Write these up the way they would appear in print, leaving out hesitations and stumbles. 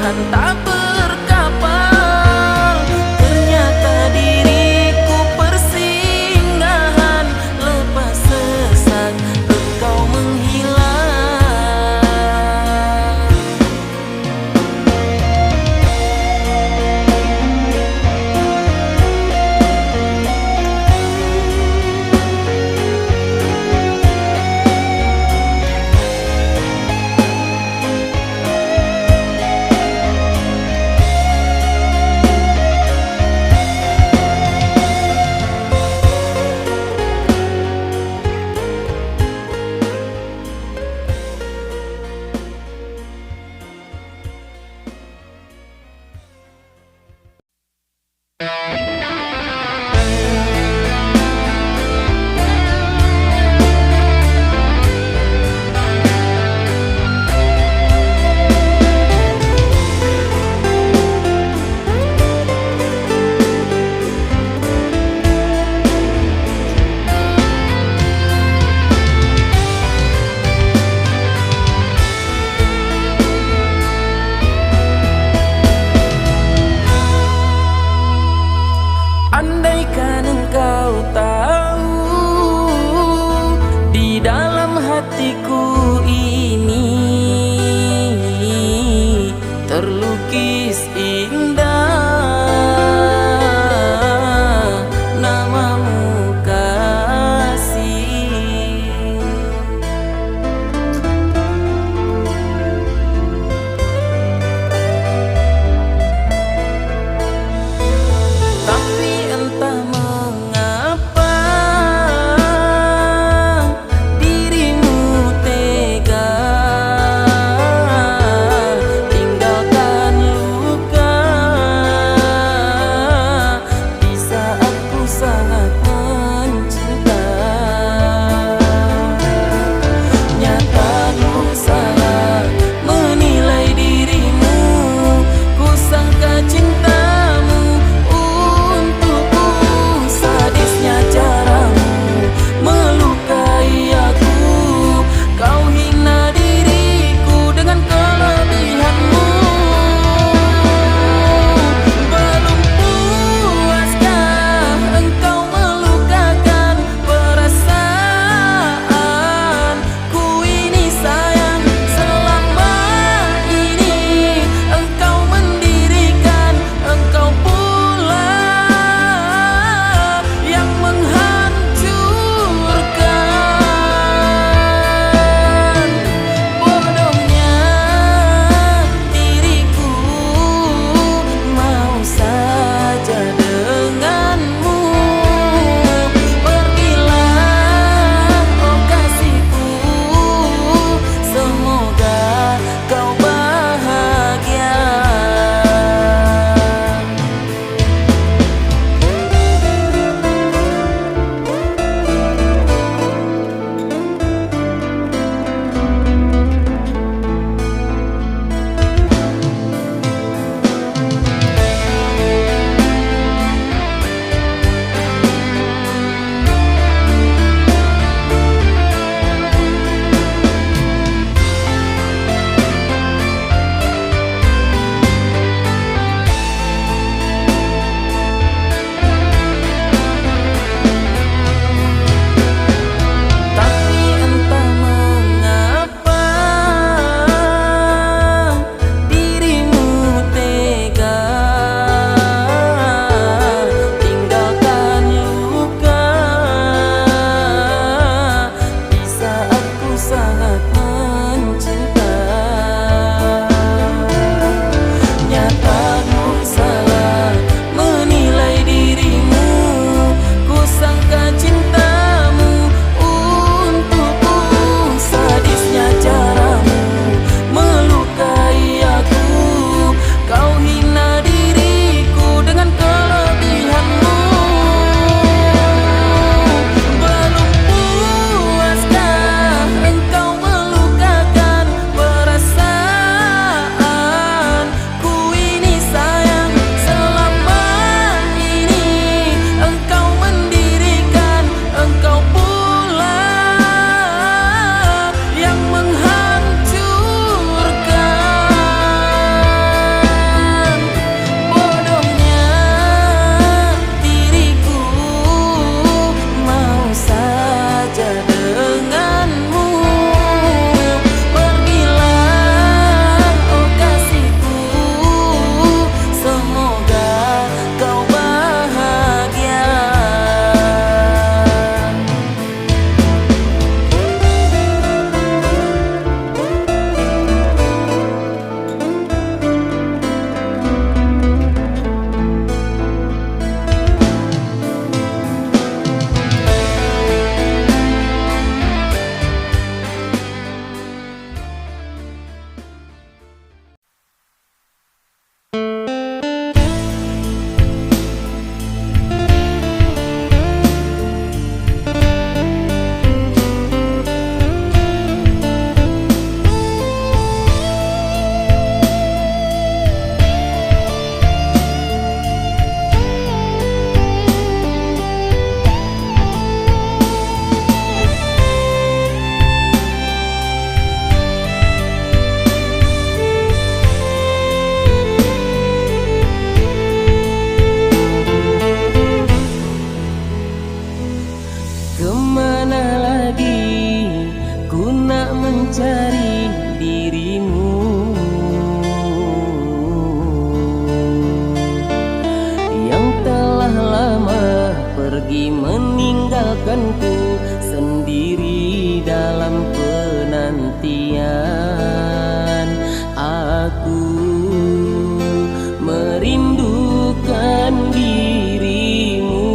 perlahan tak berkapal. Ternyata diriku persinggahan, lepas sesak engkau menghilang. Andaikan engkau tahu, di dalam hatiku ini terlukis indah namamu kasih. Tapi entah mengapa dirimu tega tinggalkan luka lupakanku sendiri dalam penantian. Aku merindukan dirimu.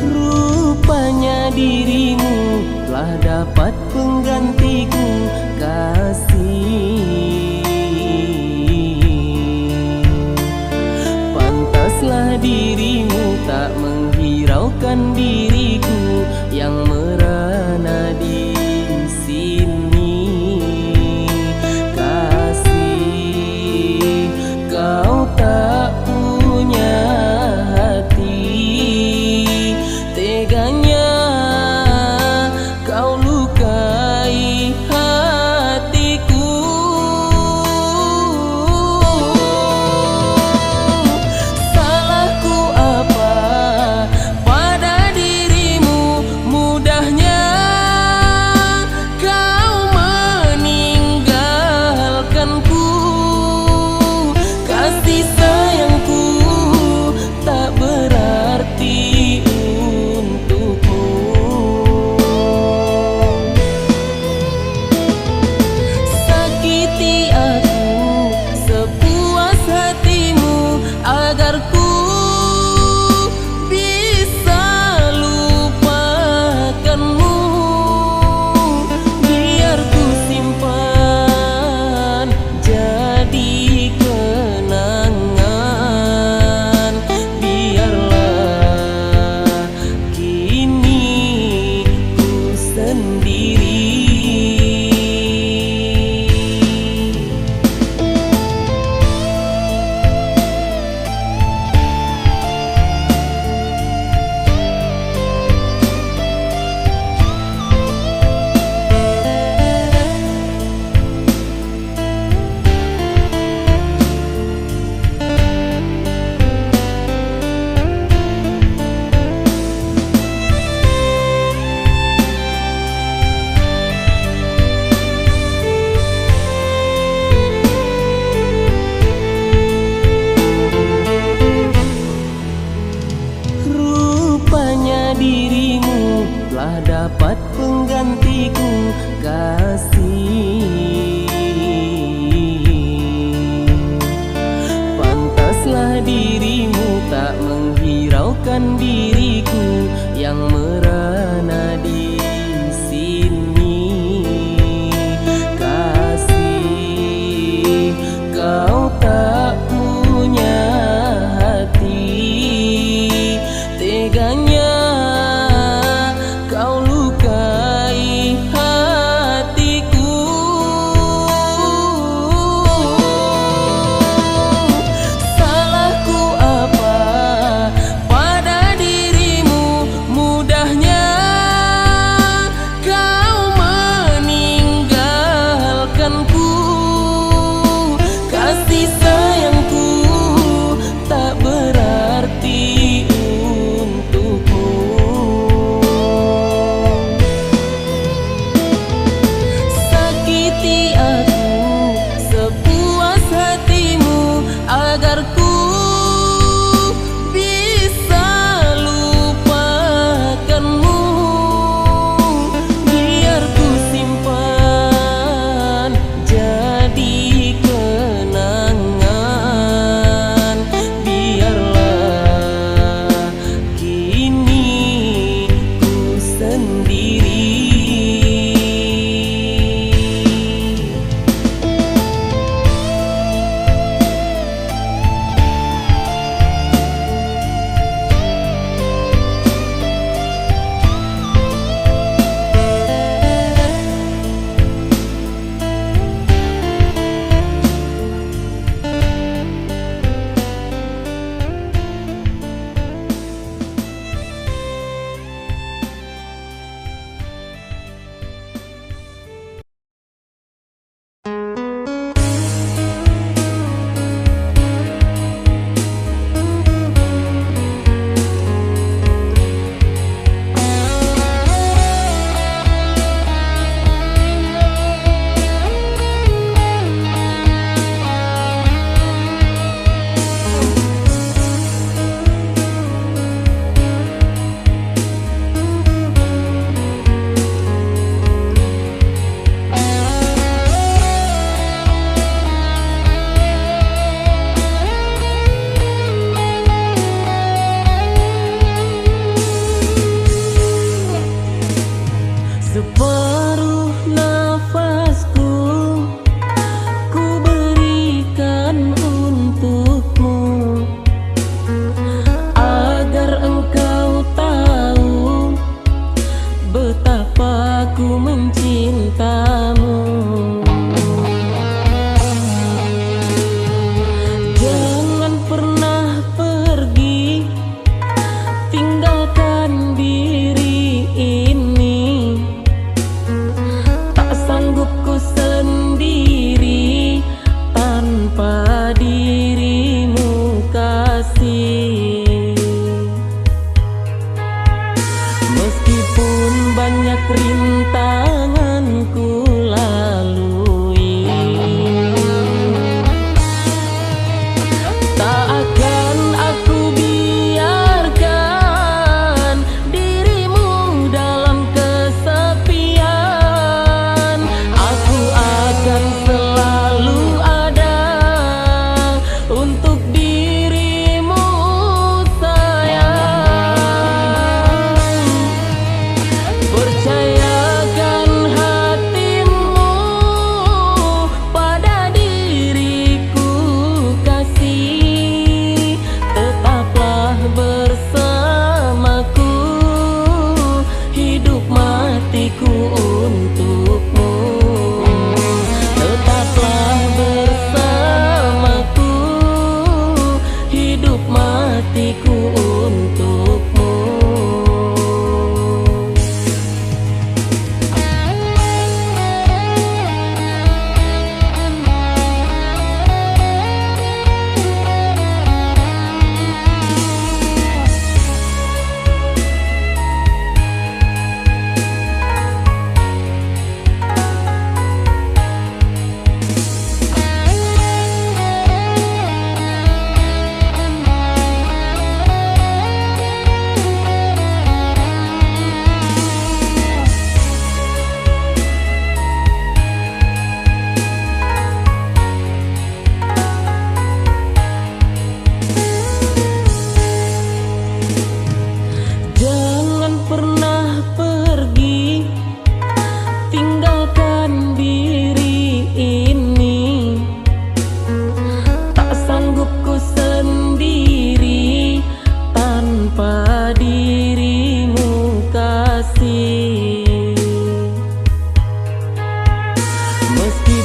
Rupanya dirimu telah dapat penggantiku, kasih. Pantaslah dirimu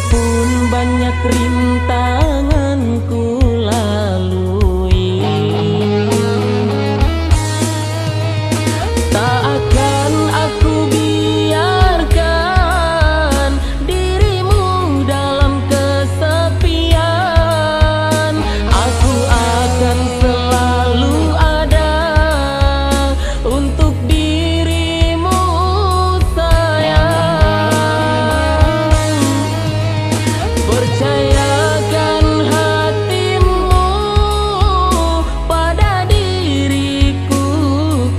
Meskipun banyak rintangan ku lalui, tak akan aku biarkan dirimu dalam kesepian. Aku akan selalu ada untuk dirimu sayang. Percayakan hatimu pada diriku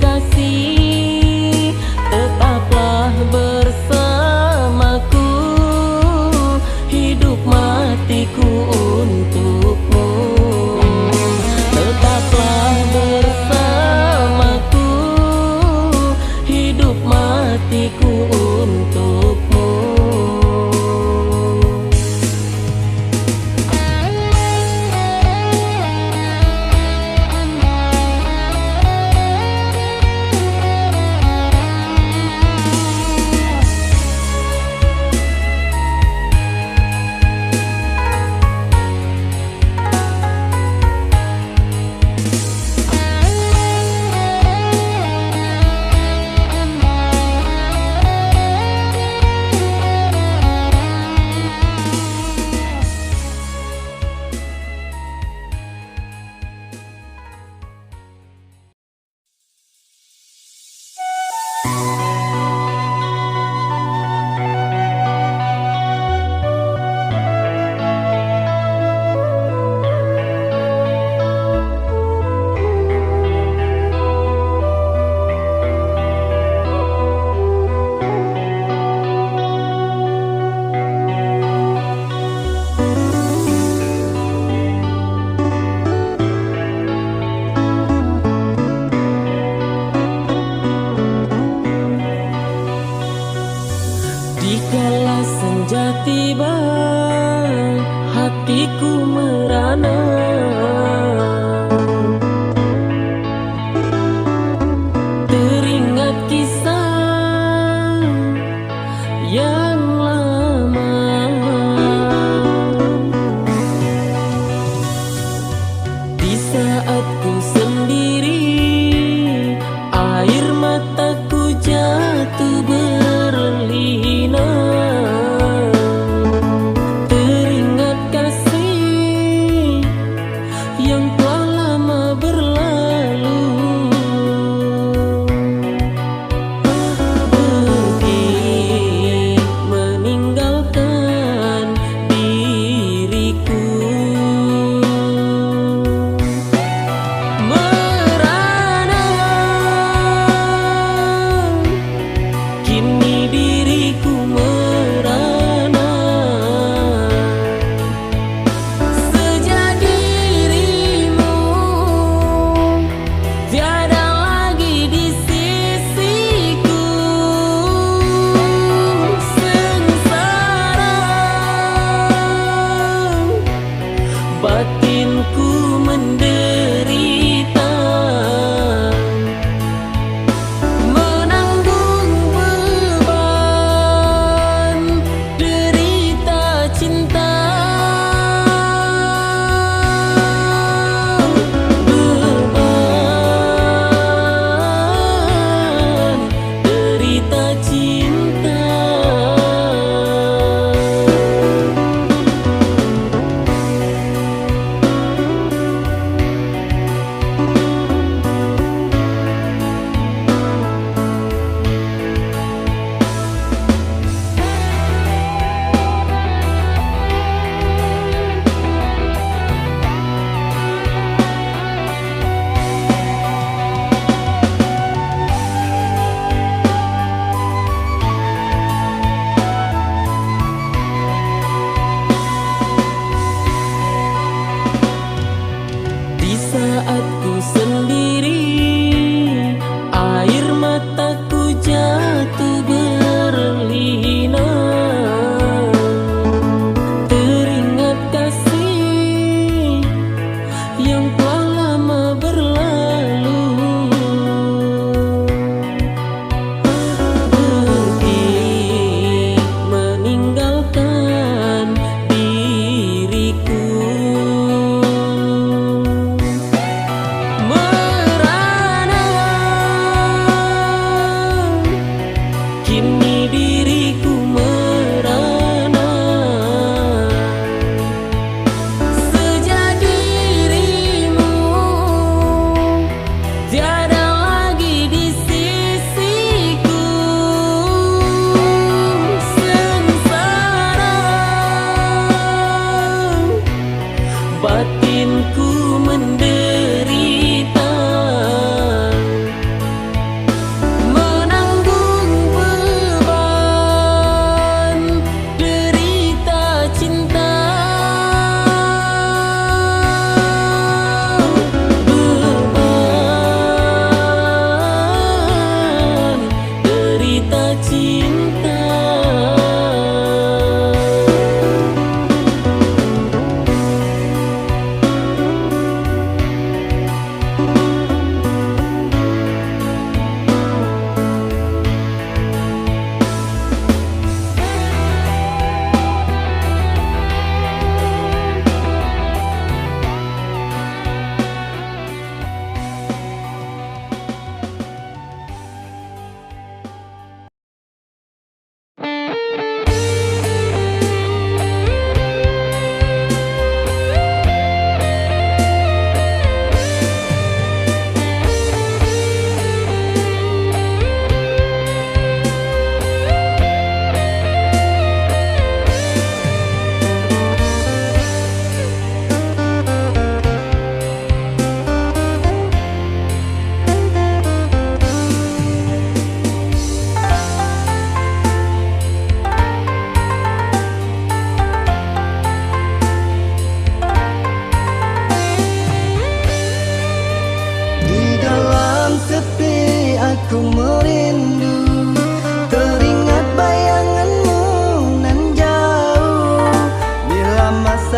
kasih, tetaplah bersamaku, hidup matiku untukmu. Tetaplah bersamaku, hidup matiku untukmu. Dikala senja tiba, hatiku merana, teringat kisah yang lama. Di saat ku sendiri, air mataku jatuh berlinang. Teringat kasih yang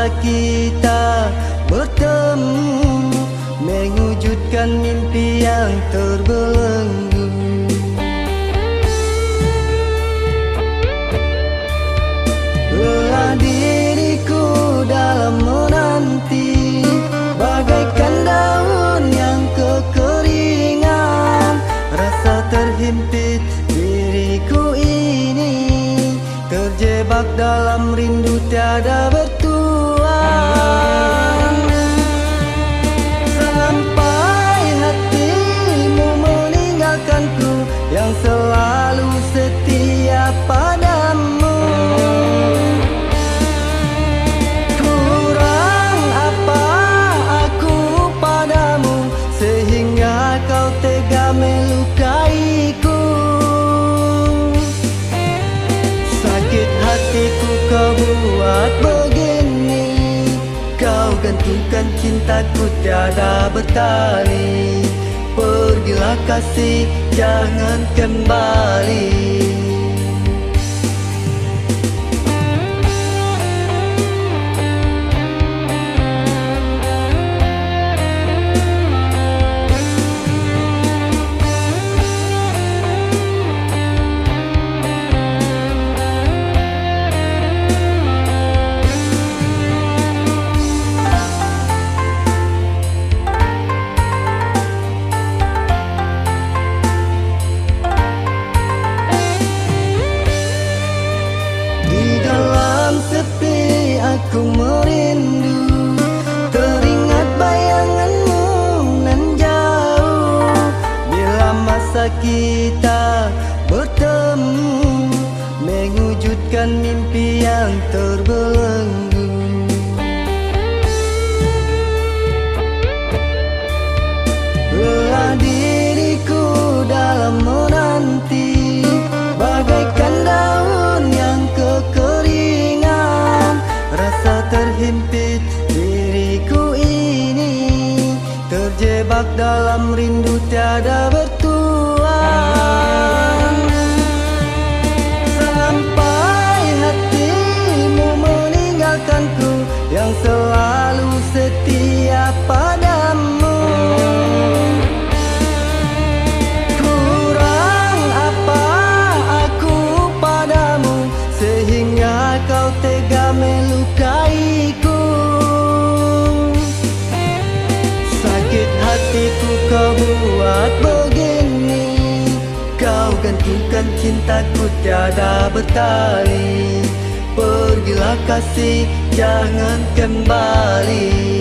masa kita bertemu, mewujudkan mimpi yang terbelenggu. Lelah diriku dalam menanti, bagaikan daun yang kekeringan. Rasa terhimpit diriku ini, terjebak dalam rindu tiada bertuan. Sampai hatimu meninggalkanku yang selalu setia padamu. Kurang apa aku padamu sehingga kau tega melukaiku. Sakit hatiku kau buat begini, kau gantungkan cintaku tiada bertali. Pergilah kasih, jangan kembali. Aku merindu, teringat bayanganmu nan jauh. Bila masa kita bertemu, mewujudkan mimpi yang terbelenggu. Lelah diriku dalam menanti, bagaikan daun yang kekeringan. Rasa terhimpit diriku ini, terjebak dalam rindu tiada bertuan. Sampai hatimu meninggalkanku yang selalu setia padamu. Kurang apa aku padamu sehingga kau tega melukaiku. Sakit hatiku kau buat begini, kau gantungkan cintaku tiada bertali. Pergilah kasih, jangan kembali.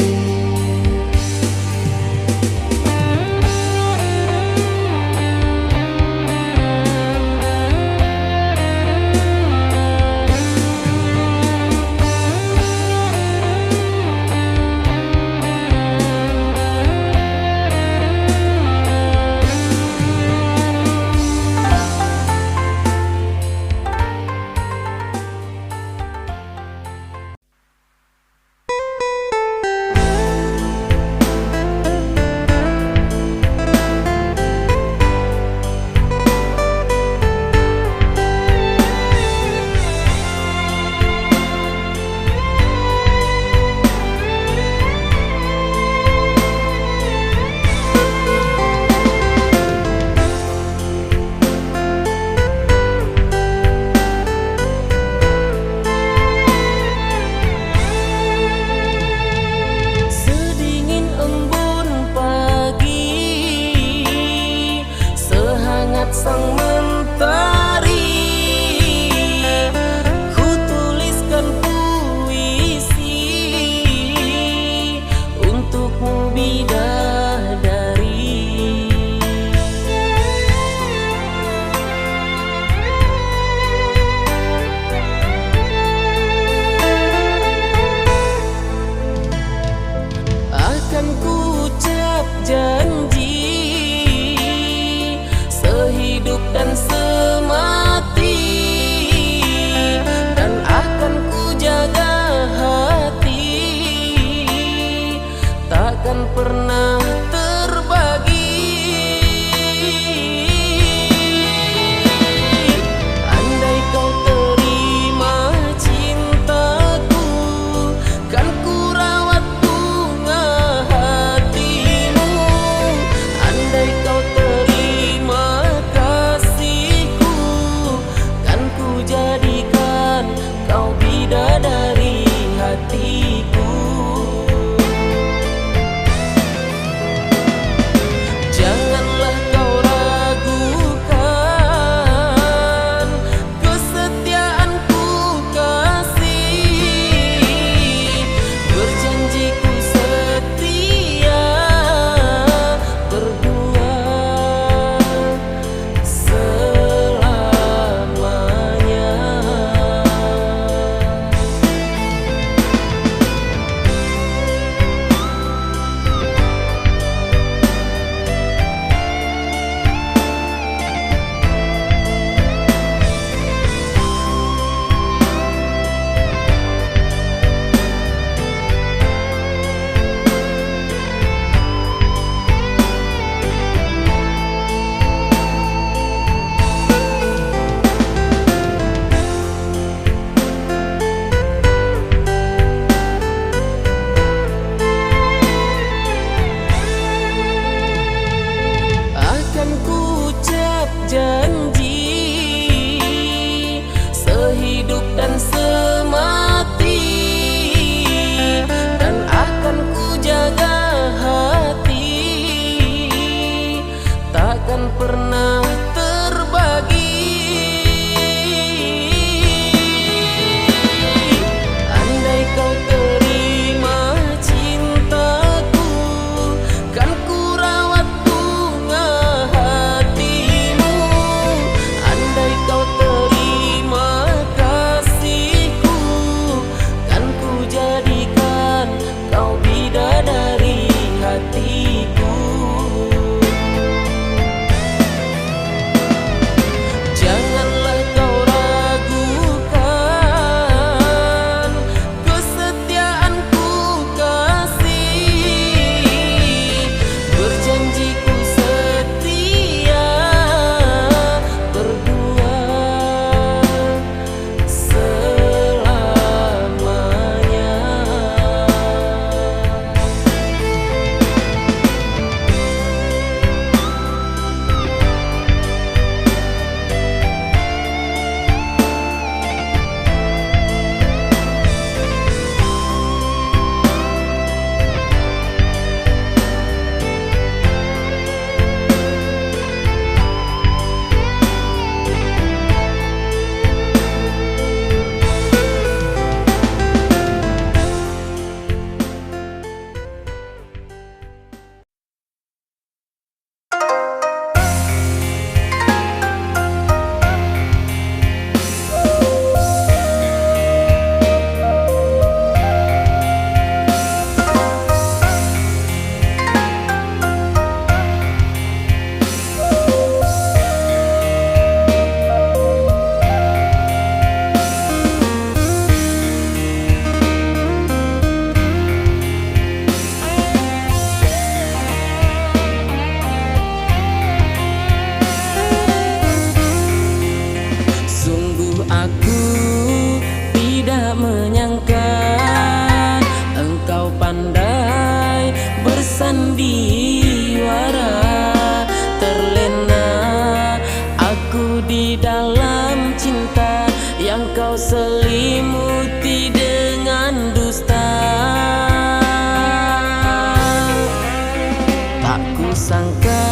sangka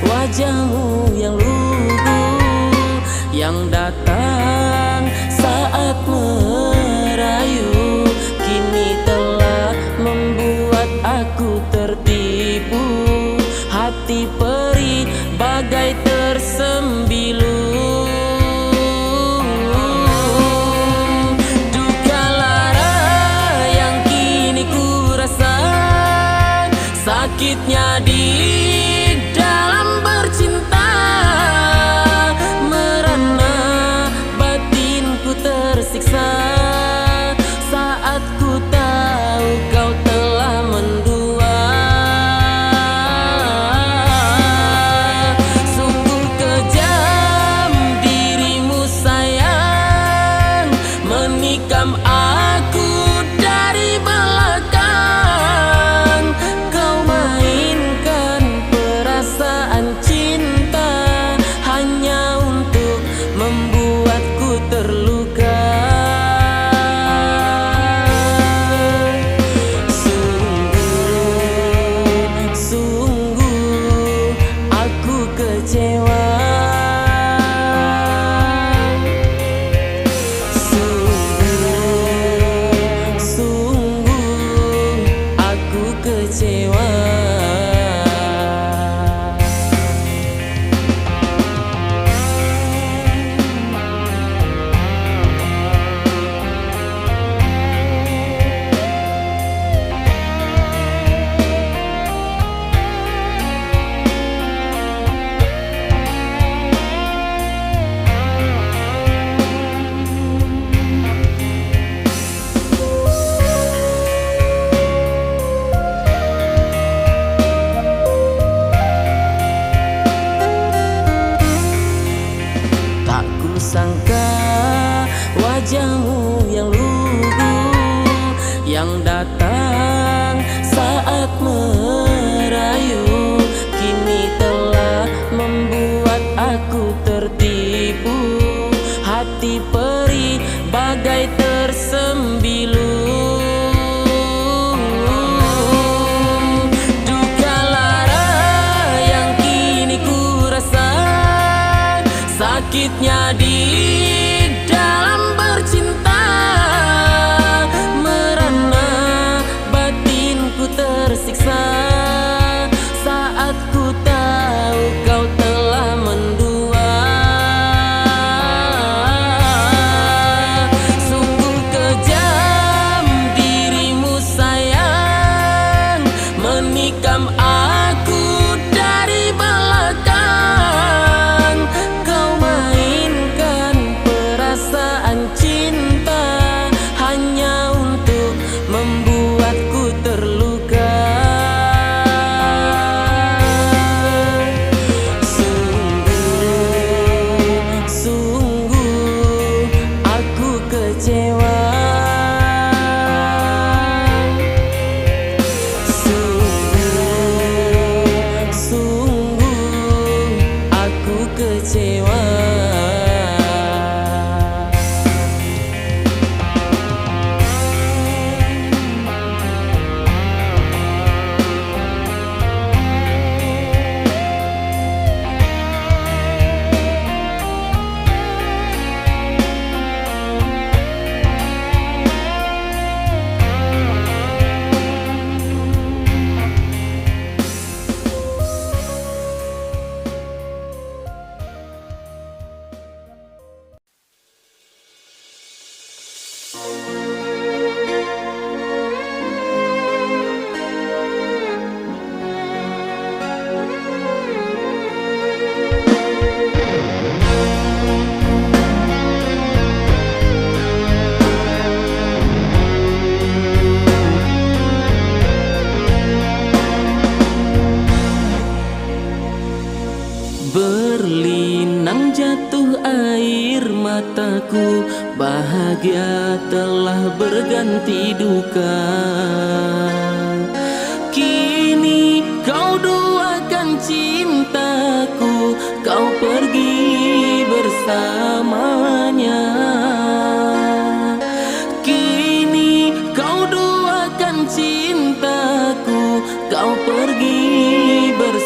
wajahmu yang lugu, yang datang saat merayu, kini telah membuat aku tertipu. Hati perih bagai tersembilu. Duka lara yang kini ku rasa, sakitnya di dalam bercinta, merana batinku tersiksa saat ku tahu kau telah mendua. Sungguh kejam dirimu sayang, menikam aku dari belakang. Kau mainkan perasaan cinta hanya untuk membuatku terluka. Sungguh aku kecewa. Sungguh aku kecewa. Tak kusangka wajahmu yang lugu, yang datang saat merayu, kini telah membuat aku tertipu. Hati perih bagai tersembilu. Duka lara yang kini ku rasa, sakitnya di dalam bercinta, merana batinku tersiksa saat ku tahu kau telah mendua. Sungguh kejam dirimu sayang, menikam aku dari belakang. Kau mainkan perasaan cinta hanya untuk membuatku terluka. Sungguh aku kecewa. Sungguh aku kecewa. Berlinang jatuh air mataku, bahagia telah berganti duka. Kini kau duakan cintaku, kau pergi bersamanya. Kini kau duakan cintaku, kau pergi bersamanya.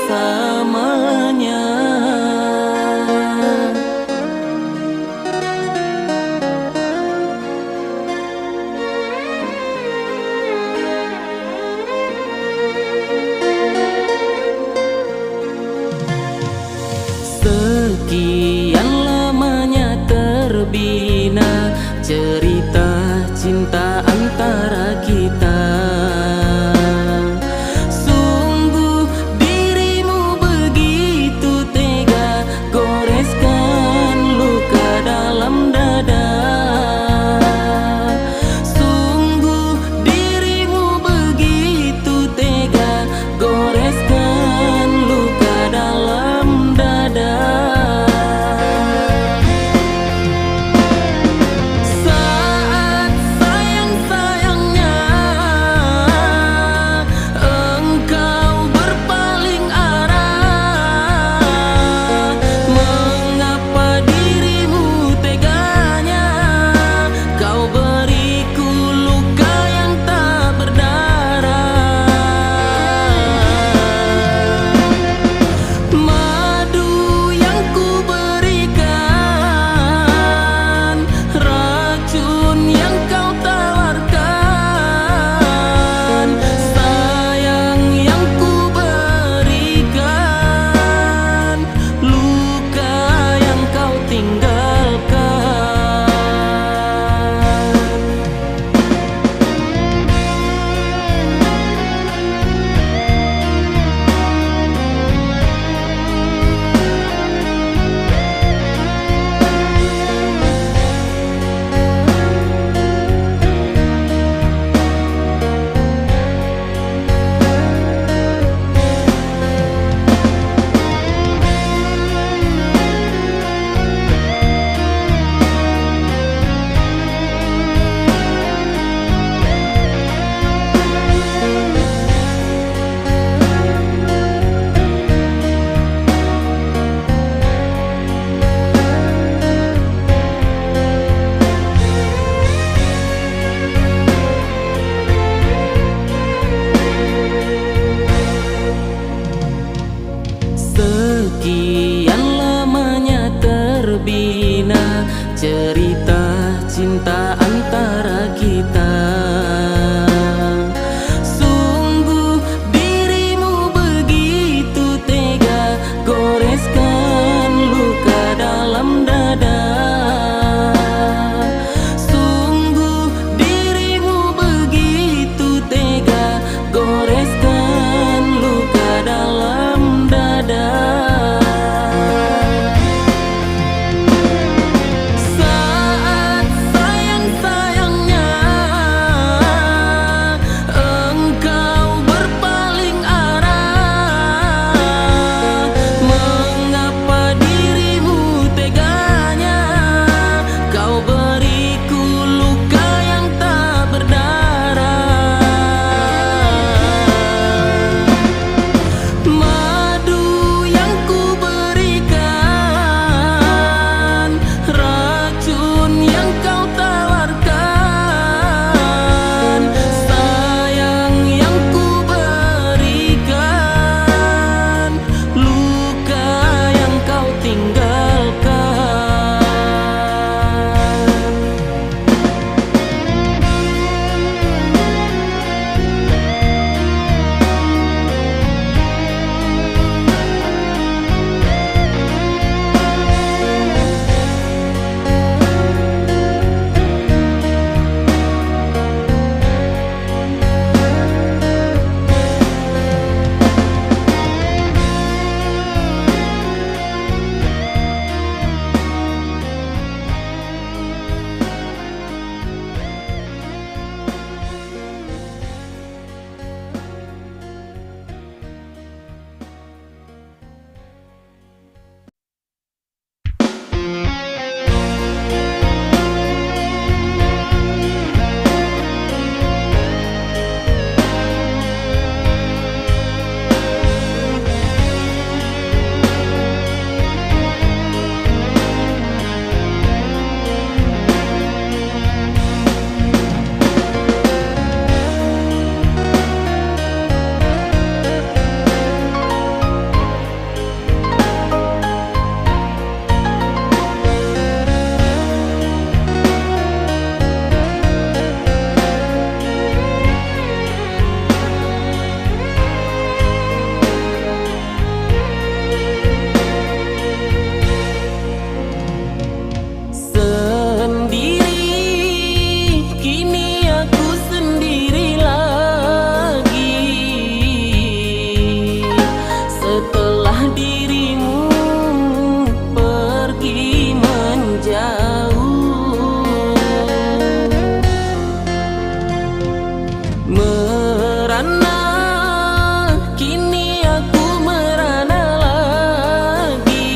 merana, kini aku merana lagi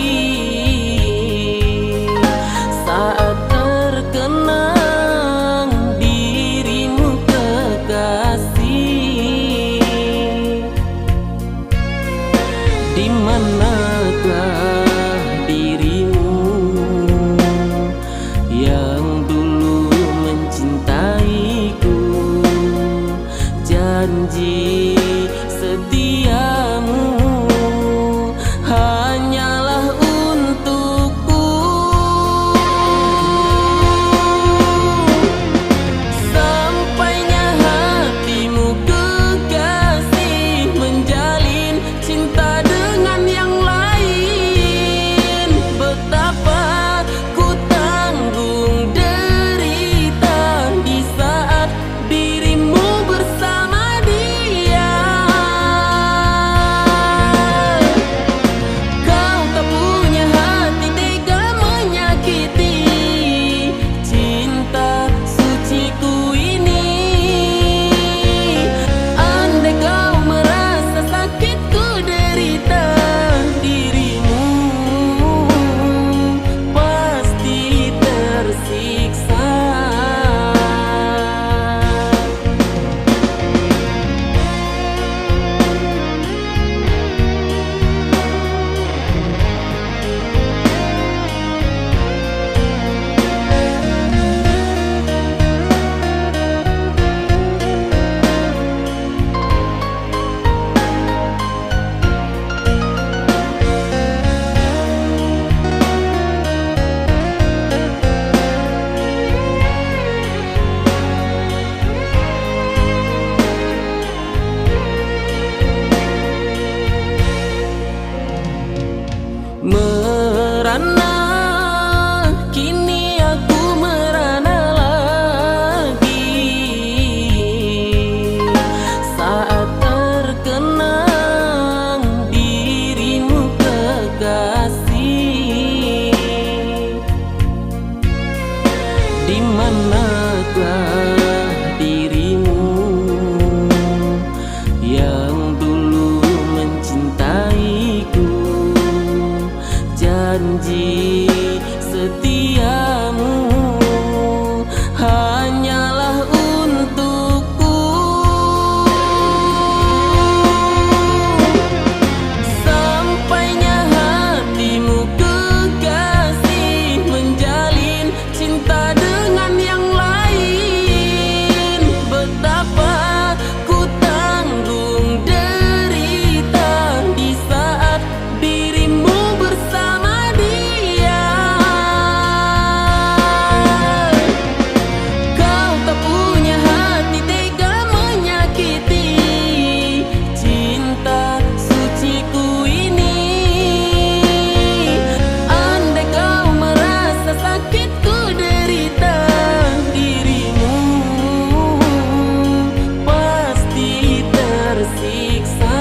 saat terkenang dirimu kekasih. Di manakah dirimu yang dulu mencintaiku? Janji setiamu hanyalah untukku. Sampainya hatimu kekasih menjalin cinta dengan yang lain. Betapa ku tanggung derita di saat dirimu bersama dia. Kau tak punya hati tega menyakiti cinta suciku ini. Andai kau merasa sakit ku derita, dirimu pasti tersiksa. Merana, kini aku merana lagi saat terkenang dirimu kekasih. Di manakah dirimu yang dulu mencintaiku? Janji setiamu hanyalah untukku. Sampainya hatimu kekasih menjalin cinta dengan yang lain. Betapa ku tanggung derita di saat dirimu bersama dia. Kau tak punya hati tega menyakiti cinta suciku ini. Andai kau merasa sakit ku derita, dirimu pasti tersiksa.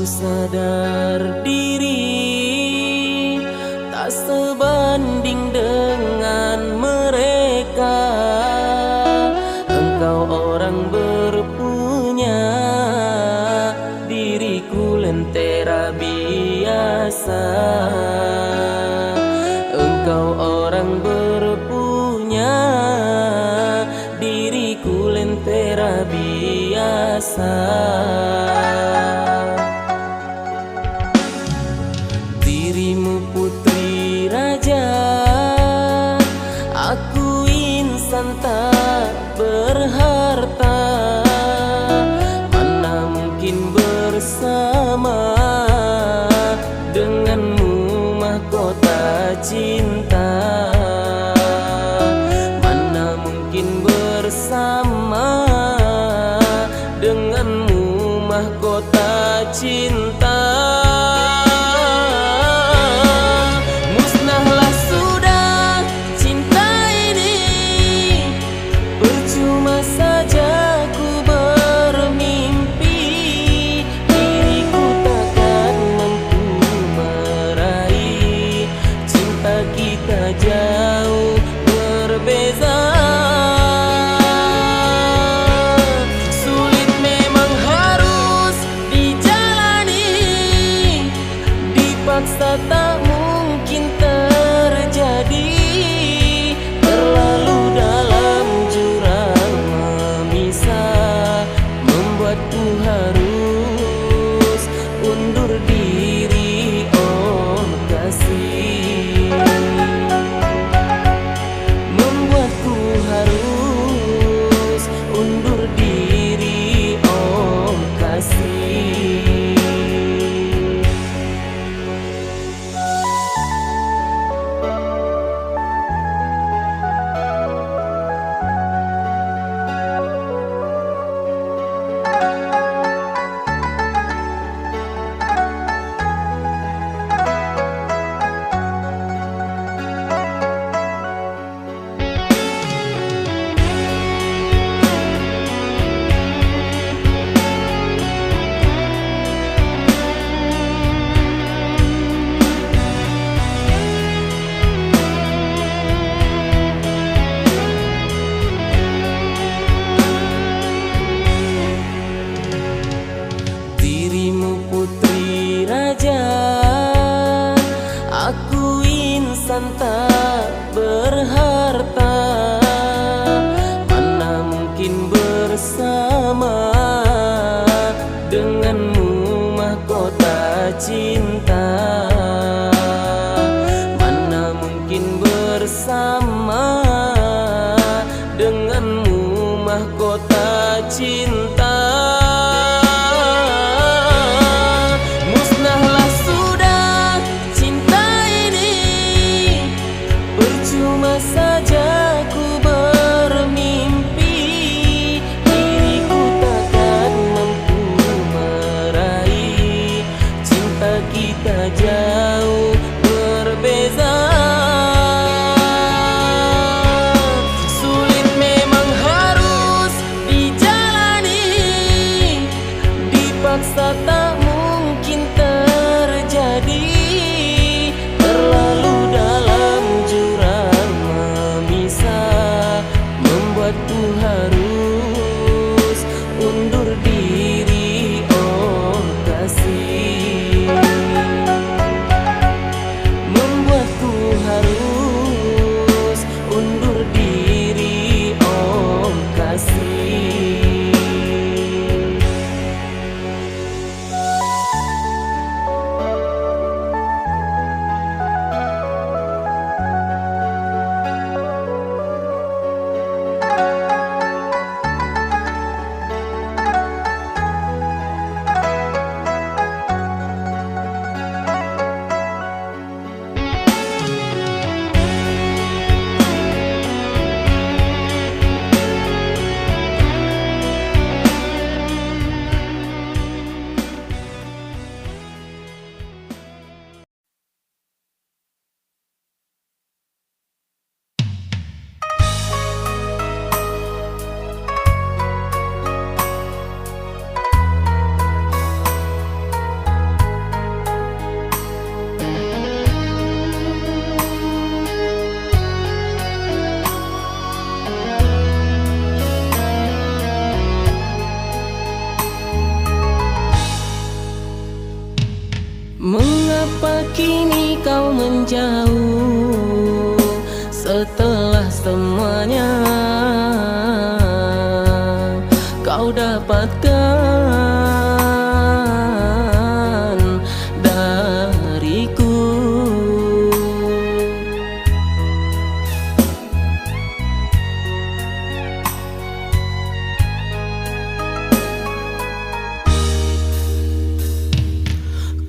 sadar diri tak sebanding dengan mereka. Engkau orang berpunya, rasa. Dirimu putri raja, aku insan tak berharta. Mana mungkin bersama denganmu mahkota cinta. Mana mungkin bersama denganmu mahkota cinta. Musnahlah sudah cinta ini, percuma saja ku bermimpi. Diriku takkan mampu meraih cinta kita jauh berbeza. Sulit memang harus dijalani, dipaksa tak mungkin terjadi. Terlalu dalam jurang memisah, membuatku harus undur diri, oh kasih. Membuatku harus undur diri, oh kasih. Dirimu putri raja, aku insan tak berharta. Mana mungkin bersama denganmu mahkota cinta. Mana mungkin bersama denganmu mahkota cinta. Musnahlah sudah cinta ini, percuma saja ku bermimpi. Diriku takkan mampu meraih cinta kita jauh berbeza. Sulit memang harus dijalani, dipaksa tak mungkin terjadi. Terlalu dalam jurang memisah, membuatku harus undur diri, oh kasih. Membuatku harus undur diri, oh kasih. Mengapa kini kau menjauh setelah semuanya kau dapat dapatkan dariku.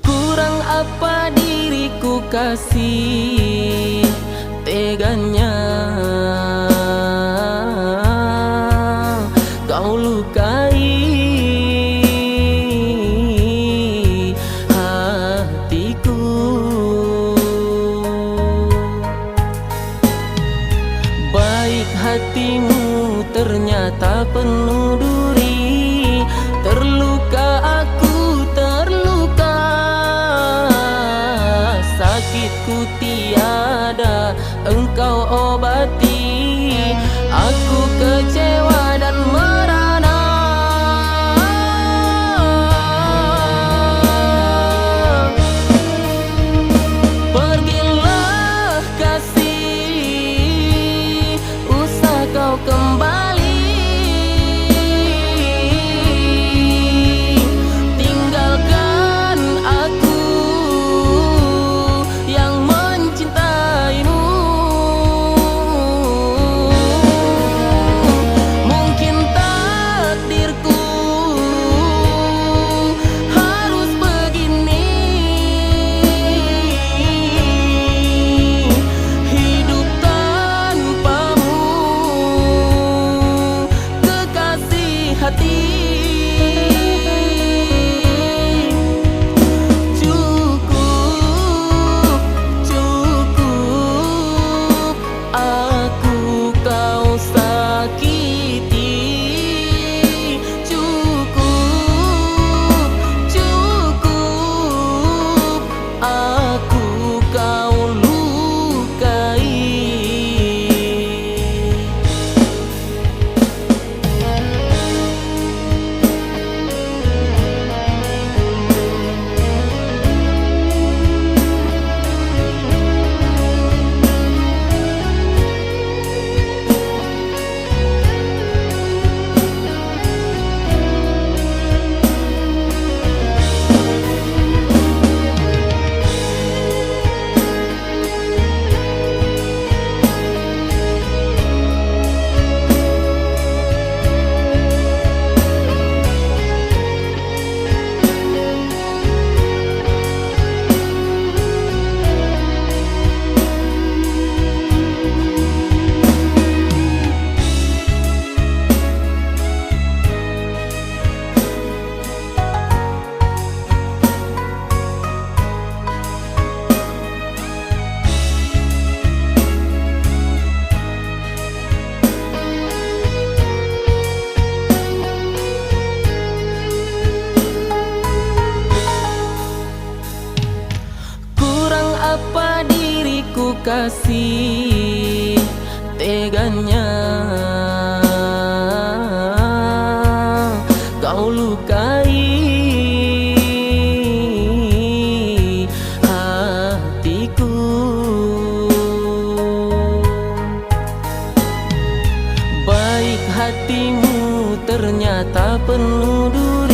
Kurang apa diriku kasih teganya kau lukai hatiku. Baik hatimu ternyata penuh duri, terluka aku terluka, sakitku tiada engkau obati, aku kecewa dan merana. Pergilah kasih, usah kau kembali, tinggalkan aku yang mencintaimu. Mungkin takdirku harus begini, hidup tanpamu, kekasih hati. Cukup, cukup, aku kau sakiti. Cukup, cukup, aku kau lukai. Kurang apa diriku kasih teganya kau lukai hatiku. Baik hatimu ternyata penuh duri,